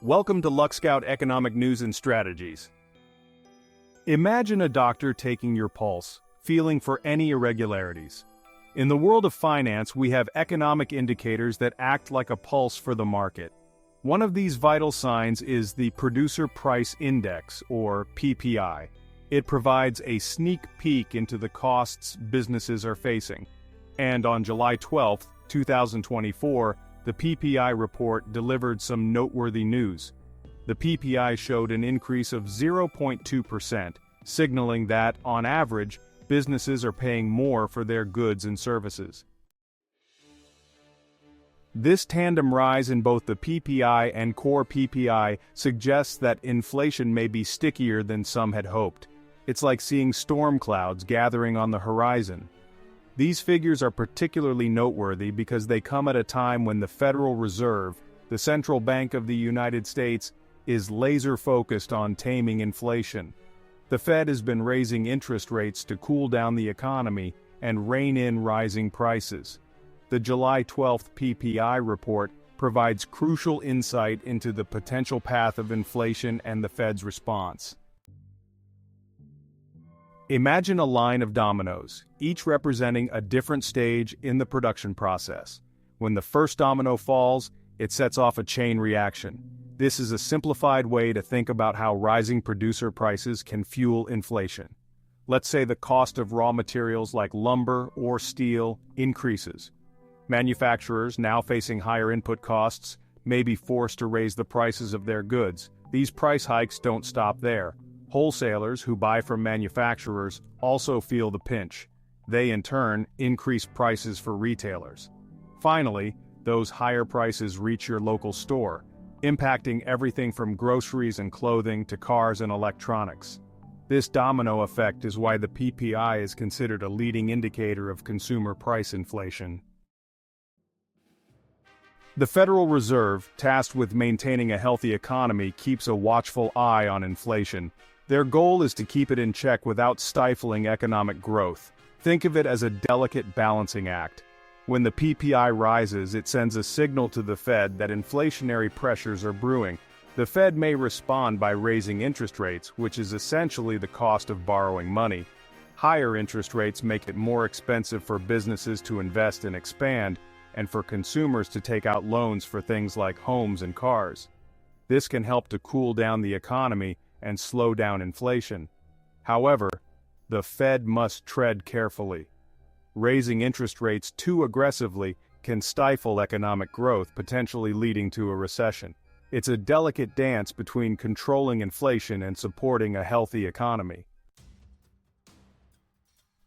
Welcome to LuckScout Economic News and Strategies. Imagine a doctor taking your pulse, feeling for any irregularities. In the world of finance, we have economic indicators that act like a pulse for the market. One of these vital signs is the Producer Price Index, or PPI. It provides a sneak peek into the costs businesses are facing. And on July 12, 2024, the PPI report delivered some noteworthy news. The PPI showed an increase of 0.2%, signaling that, on average, businesses are paying more for their goods and services. This tandem rise in both the PPI and core PPI suggests that inflation may be stickier than some had hoped. It's like seeing storm clouds gathering on the horizon. These figures are particularly noteworthy because they come at a time when the Federal Reserve, the central bank of the United States, is laser-focused on taming inflation. The Fed has been raising interest rates to cool down the economy and rein in rising prices. The July 12 PPI report provides crucial insight into the potential path of inflation and the Fed's response. Imagine a line of dominoes, each representing a different stage in the production process. When the first domino falls, it sets off a chain reaction. This is a simplified way to think about how rising producer prices can fuel inflation. Let's say the cost of raw materials like lumber or steel increases. Manufacturers, now facing higher input costs, may be forced to raise the prices of their goods. These price hikes don't stop there. Wholesalers who buy from manufacturers also feel the pinch. They, in turn, increase prices for retailers. Finally, those higher prices reach your local store, impacting everything from groceries and clothing to cars and electronics. This domino effect is why the PPI is considered a leading indicator of consumer price inflation. The Federal Reserve, tasked with maintaining a healthy economy, keeps a watchful eye on inflation. Their goal is to keep it in check without stifling economic growth. Think of it as a delicate balancing act. When the PPI rises, it sends a signal to the Fed that inflationary pressures are brewing. The Fed may respond by raising interest rates, which is essentially the cost of borrowing money. Higher interest rates make it more expensive for businesses to invest and expand, and for consumers to take out loans for things like homes and cars. This can help to cool down the economy and slow down inflation. However, the Fed must tread carefully. Raising interest rates too aggressively can stifle economic growth, potentially leading to a recession. It's a delicate dance between controlling inflation and supporting a healthy economy.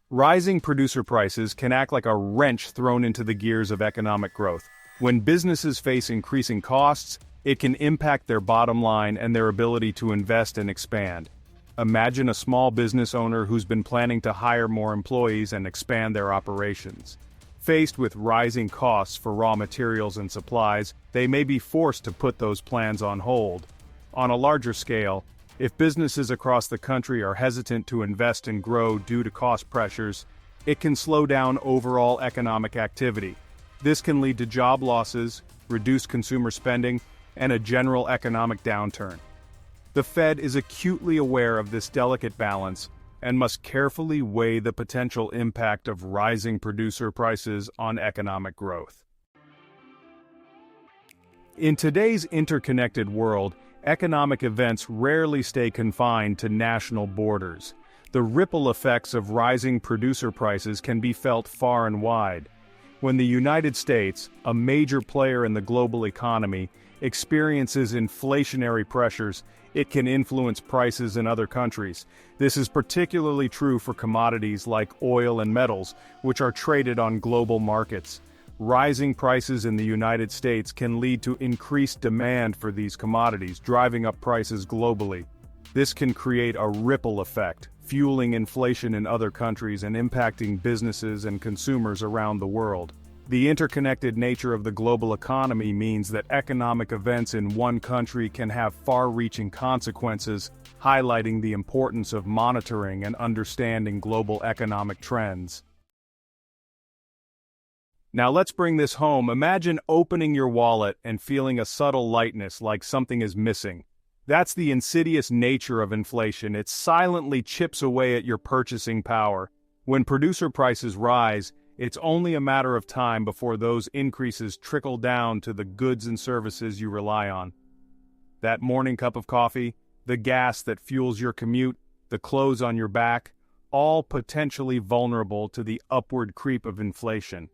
Rising producer prices can act like a wrench thrown into the gears of economic growth. When businesses face increasing costs, it can impact their bottom line and their ability to invest and expand. Imagine a small business owner who's been planning to hire more employees and expand their operations. Faced with rising costs for raw materials and supplies, they may be forced to put those plans on hold. On a larger scale, if businesses across the country are hesitant to invest and grow due to cost pressures, it can slow down overall economic activity. This can lead to job losses, reduced consumer spending, and a general economic downturn. The Fed is acutely aware of this delicate balance and must carefully weigh the potential impact of rising producer prices on economic growth. In today's interconnected world, economic events rarely stay confined to national borders. The ripple effects of rising producer prices can be felt far and wide. When the United States, a major player in the global economy, experiences inflationary pressures, it can influence prices in other countries. This is particularly true for commodities like oil and metals, which are traded on global markets. Rising prices in the United States can lead to increased demand for these commodities, driving up prices globally. This can create a ripple effect, fueling inflation in other countries and impacting businesses and consumers around the world. The interconnected nature of the global economy means that economic events in one country can have far-reaching consequences, highlighting the importance of monitoring and understanding global economic trends. Now let's bring this home. Imagine opening your wallet and feeling a subtle lightness, like something is missing. That's the insidious nature of inflation. It silently chips away at your purchasing power. When producer prices rise, it's only a matter of time before those increases trickle down to the goods and services you rely on. That morning cup of coffee, the gas that fuels your commute, the clothes on your back, all potentially vulnerable to the upward creep of inflation.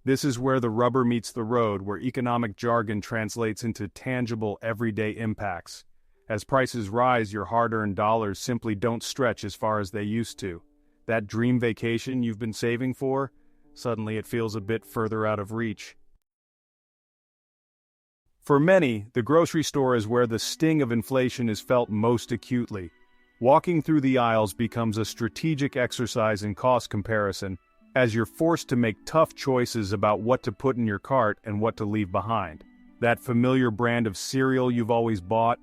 This is where the rubber meets the road, where economic jargon translates into tangible everyday impacts. As prices rise, your hard-earned dollars simply don't stretch as far as they used to. That dream vacation you've been saving for, suddenly it feels a bit further out of reach. For many, the grocery store is where the sting of inflation is felt most acutely. Walking through the aisles becomes a strategic exercise in cost comparison, as you're forced to make tough choices about what to put in your cart and what to leave behind. That familiar brand of cereal you've always bought?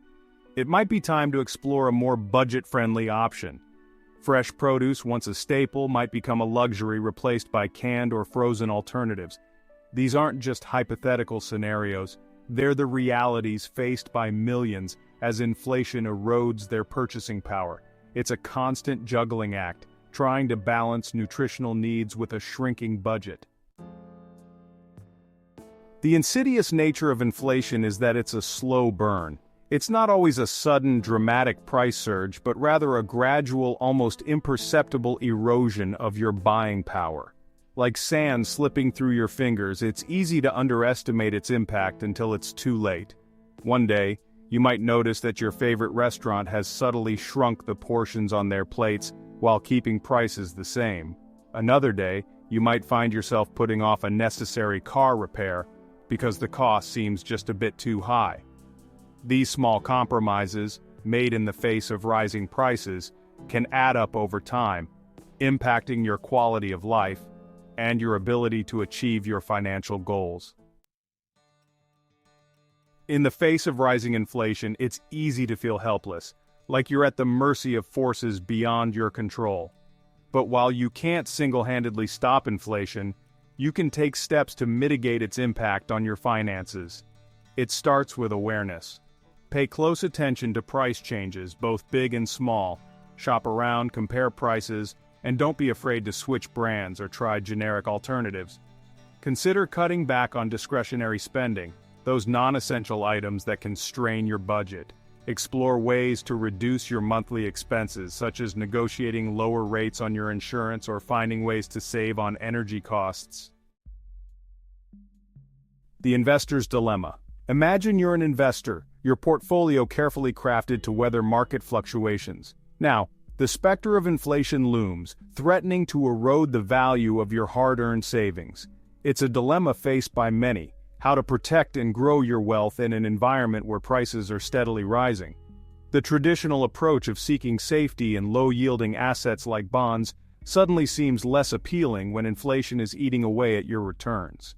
It might be time to explore a more budget-friendly option. Fresh produce, once a staple, might become a luxury, replaced by canned or frozen alternatives. These aren't just hypothetical scenarios, they're the realities faced by millions as inflation erodes their purchasing power. It's a constant juggling act, trying to balance nutritional needs with a shrinking budget. The insidious nature of inflation is that it's a slow burn. It's not always a sudden, dramatic price surge, but rather a gradual, almost imperceptible erosion of your buying power. Like sand slipping through your fingers, it's easy to underestimate its impact until it's too late. One day, you might notice that your favorite restaurant has subtly shrunk the portions on their plates while keeping prices the same. Another day, you might find yourself putting off a necessary car repair because the cost seems just a bit too high. These small compromises, made in the face of rising prices, can add up over time, impacting your quality of life and your ability to achieve your financial goals. In the face of rising inflation, it's easy to feel helpless, like you're at the mercy of forces beyond your control. But while you can't single-handedly stop inflation, you can take steps to mitigate its impact on your finances. It starts with awareness. Pay close attention to price changes, both big and small. Shop around, compare prices, and don't be afraid to switch brands or try generic alternatives. Consider cutting back on discretionary spending, those non-essential items that can strain your budget. Explore ways to reduce your monthly expenses, such as negotiating lower rates on your insurance or finding ways to save on energy costs. The investor's dilemma. Imagine you're an investor, your portfolio carefully crafted to weather market fluctuations. Now, the specter of inflation looms, threatening to erode the value of your hard-earned savings. It's a dilemma faced by many: how to protect and grow your wealth in an environment where prices are steadily rising. The traditional approach of seeking safety in low-yielding assets like bonds suddenly seems less appealing when inflation is eating away at your returns.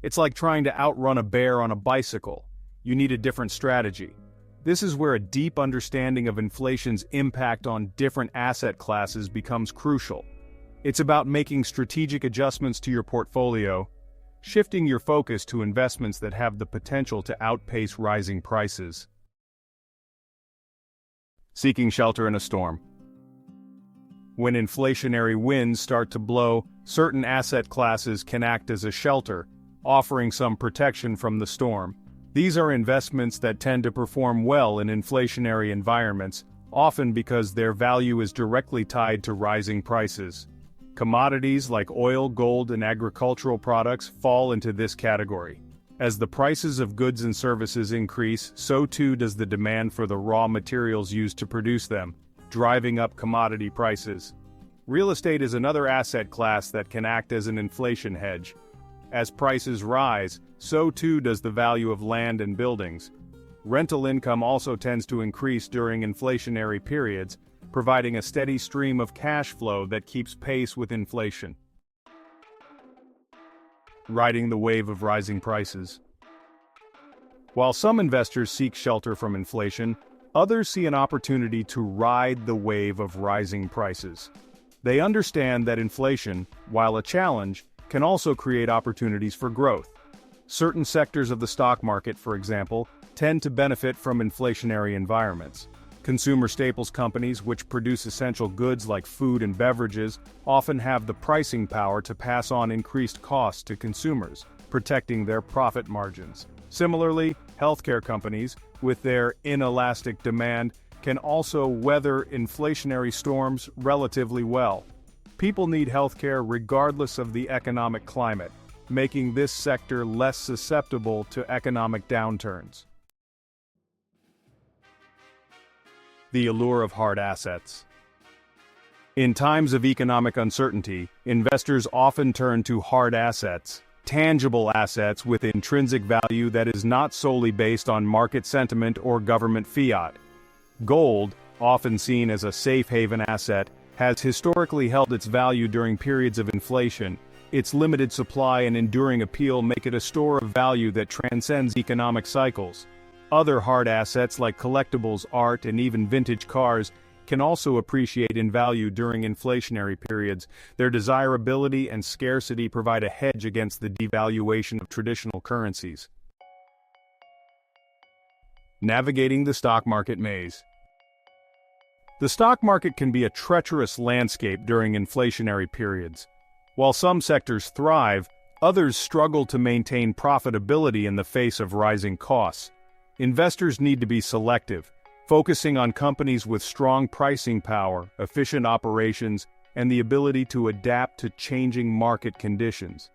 It's like trying to outrun a bear on a bicycle. You need a different strategy. This is where a deep understanding of inflation's impact on different asset classes becomes crucial. It's about making strategic adjustments to your portfolio, shifting your focus to investments that have the potential to outpace rising prices. Seeking shelter in a storm. When inflationary winds start to blow, certain asset classes can act as a shelter, offering some protection from the storm. These are investments that tend to perform well in inflationary environments, often because their value is directly tied to rising prices. Commodities like oil, gold, and agricultural products fall into this category. As the prices of goods and services increase, so too does the demand for the raw materials used to produce them, driving up commodity prices. Real estate is another asset class that can act as an inflation hedge. As prices rise, so too does the value of land and buildings. Rental income also tends to increase during inflationary periods, providing a steady stream of cash flow that keeps pace with inflation. Riding the wave of rising prices. While some investors seek shelter from inflation, others see an opportunity to ride the wave of rising prices. They understand that inflation, while a challenge, can also create opportunities for growth. Certain sectors of the stock market, for example, tend to benefit from inflationary environments. Consumer staples companies, which produce essential goods like food and beverages, often have the pricing power to pass on increased costs to consumers, protecting their profit margins. Similarly, healthcare companies, with their inelastic demand, can also weather inflationary storms relatively well. People need healthcare regardless of the economic climate, making this sector less susceptible to economic downturns. The allure of hard assets. In times of economic uncertainty, investors often turn to hard assets, tangible assets with intrinsic value that is not solely based on market sentiment or government fiat. Gold, often seen as a safe haven asset, has historically held its value during periods of inflation. Its limited supply and enduring appeal make it a store of value that transcends economic cycles. Other hard assets like collectibles, art, and even vintage cars can also appreciate in value during inflationary periods. Their desirability and scarcity provide a hedge against the devaluation of traditional currencies. Navigating the stock market maze. The stock market can be a treacherous landscape during inflationary periods. While some sectors thrive, others struggle to maintain profitability in the face of rising costs. Investors need to be selective, focusing on companies with strong pricing power, efficient operations, and the ability to adapt to changing market conditions.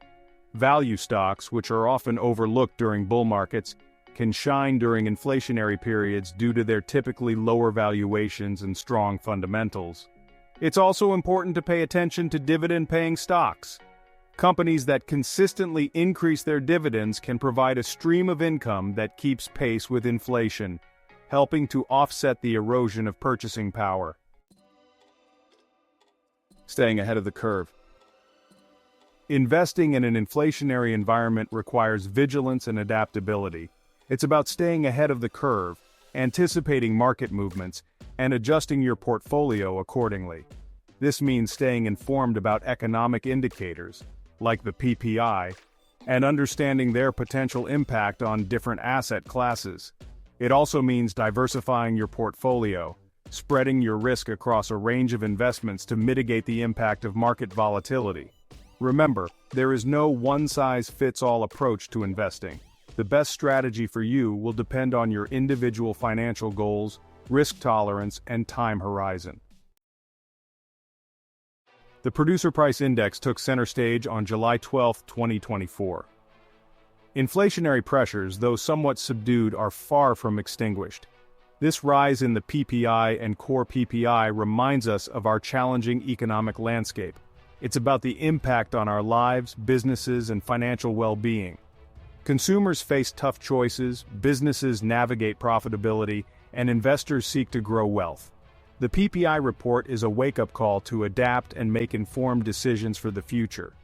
Value stocks, which are often overlooked during bull markets, can shine during inflationary periods due to their typically lower valuations and strong fundamentals. It's also important to pay attention to dividend-paying stocks. Companies that consistently increase their dividends can provide a stream of income that keeps pace with inflation, helping to offset the erosion of purchasing power. Staying ahead of the curve. Investing in an inflationary environment requires vigilance and adaptability. It's about staying ahead of the curve, anticipating market movements, and adjusting your portfolio accordingly. This means staying informed about economic indicators, like the PPI, and understanding their potential impact on different asset classes. It also means diversifying your portfolio, spreading your risk across a range of investments to mitigate the impact of market volatility. Remember, there is no one-size-fits-all approach to investing. The best strategy for you will depend on your individual financial goals, risk tolerance, and time horizon. The Producer Price Index took center stage on July 12, 2024. Inflationary pressures, though somewhat subdued, are far from extinguished. This rise in the PPI and core PPI reminds us of our challenging economic landscape. It's about the impact on our lives, businesses, and financial well-being. Consumers face tough choices, businesses navigate profitability, and investors seek to grow wealth. The PPI report is a wake-up call to adapt and make informed decisions for the future.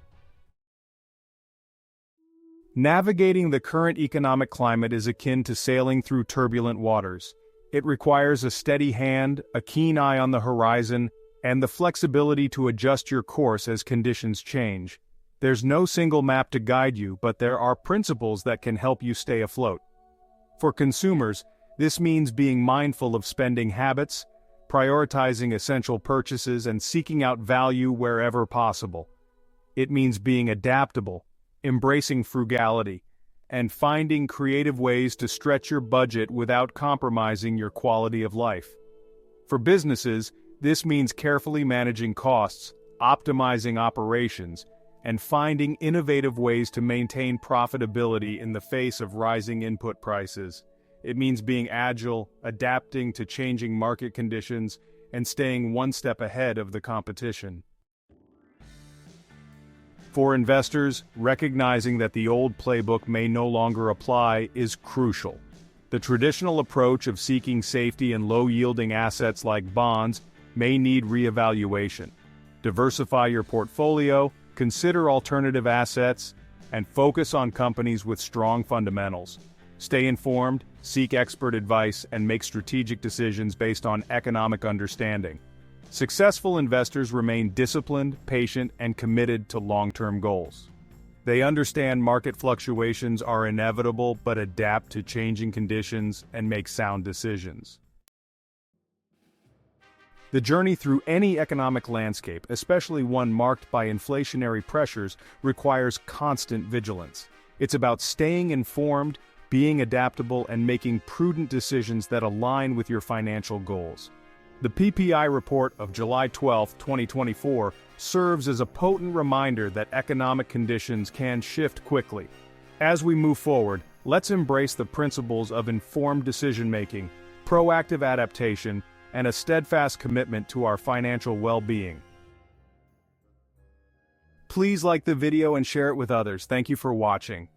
Navigating the current economic climate is akin to sailing through turbulent waters. It requires a steady hand, a keen eye on the horizon, and the flexibility to adjust your course as conditions change. There's no single map to guide you, but there are principles that can help you stay afloat. For consumers, this means being mindful of spending habits, prioritizing essential purchases, and seeking out value wherever possible. It means being adaptable, embracing frugality, and finding creative ways to stretch your budget without compromising your quality of life. For businesses, this means carefully managing costs, optimizing operations, and finding innovative ways to maintain profitability in the face of rising input prices. It means being agile, adapting to changing market conditions, and staying one step ahead of the competition. For investors, recognizing that the old playbook may no longer apply is crucial. The traditional approach of seeking safety in low-yielding assets like bonds may need reevaluation. Diversify your portfolio, consider alternative assets, and focus on companies with strong fundamentals. Stay informed, seek expert advice, and make strategic decisions based on economic understanding. Successful investors remain disciplined, patient, and committed to long-term goals. They understand market fluctuations are inevitable but adapt to changing conditions and make sound decisions. The journey through any economic landscape, especially one marked by inflationary pressures, requires constant vigilance. It's about staying informed, being adaptable, and making prudent decisions that align with your financial goals. The PPI report of July 12, 2024, serves as a potent reminder that economic conditions can shift quickly. As we move forward, let's embrace the principles of informed decision-making, proactive adaptation, and a steadfast commitment to our financial well-being. Please like the video and share it with others. Thank you for watching.